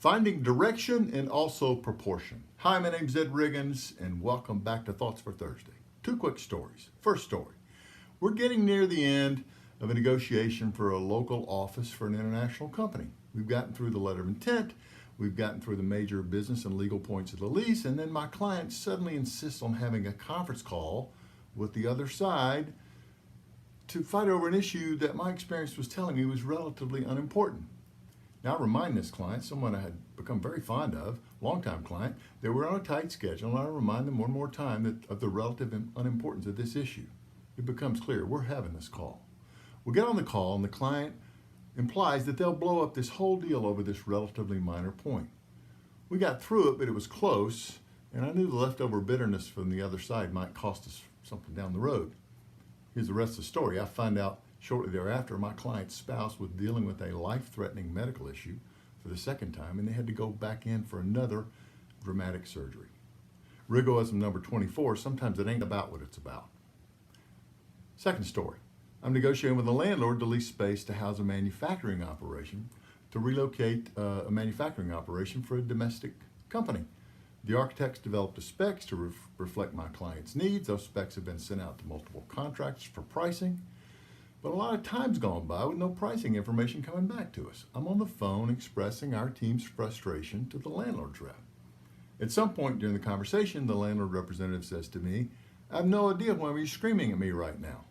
Finding direction and also proportion. Hi, my name's Ed Riggins, and welcome back to Thoughts for Thursday. Two quick stories. First story. We're getting near the end of a negotiation for a local office for an international company. We've gotten through the letter of intent, we've gotten through the major business and legal points of the lease, and then my client suddenly insists on having a conference call with the other side to fight over an issue that my experience was telling me was relatively unimportant. Now I remind this client, someone I had become very fond of, longtime client, that we're on a tight schedule, and I remind them one more time of the relative unimportance of this issue. It becomes clear we're having this call. We get on the call, and the client implies that they'll blow up this whole deal over this relatively minor point. We got through it, but it was close, and I knew the leftover bitterness from the other side might cost us something down the road. Here's the rest of the story. I find out shortly thereafter my client's spouse was dealing with a life-threatening medical issue for the second time, and they had to go back in for another dramatic surgery. Rigoism number 24, sometimes it ain't about what it's about. Second story. I'm negotiating with a landlord to lease space to house a manufacturing operation, to relocate a manufacturing operation for a domestic company. The architects developed the specs to reflect my client's needs. Those specs have been sent out to multiple contractors for pricing, but a lot of time's gone by with no pricing information coming back to us. I'm on the phone expressing our team's frustration to the landlord's rep. At some point during the conversation, the landlord representative says to me, "I have no idea why you're screaming at me right now."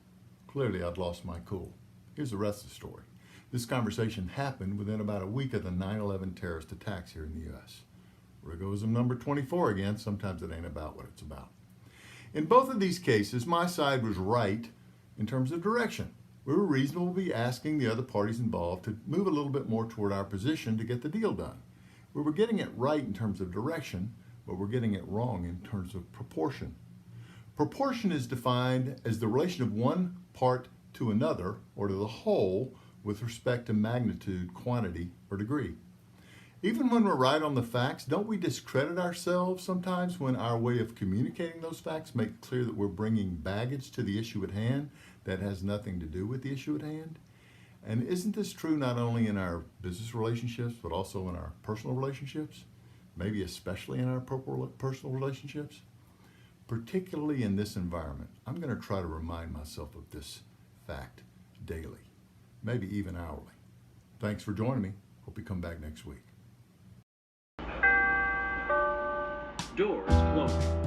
Clearly, I'd lost my cool. Here's the rest of the story. This conversation happened within about a week of the 9/11 terrorist attacks here in the U.S. Rigoism number 24 again, sometimes it ain't about what it's about. In both of these cases, my side was right in terms of direction. We were reasonable to be asking the other parties involved to move a little bit more toward our position to get the deal done. We were getting it right in terms of direction, but we're getting it wrong in terms of proportion. Proportion is defined as the relation of one part to another or to the whole with respect to magnitude, quantity, or degree. Even when we're right on the facts, don't we discredit ourselves sometimes when our way of communicating those facts make it clear that we're bringing baggage to the issue at hand that has nothing to do with the issue at hand? And isn't this true not only in our business relationships, but also in our personal relationships? Maybe especially in our personal relationships? Particularly in this environment, I'm going to try to remind myself of this fact daily, maybe even hourly. Thanks for joining me. Hope you come back next week. Doors closing.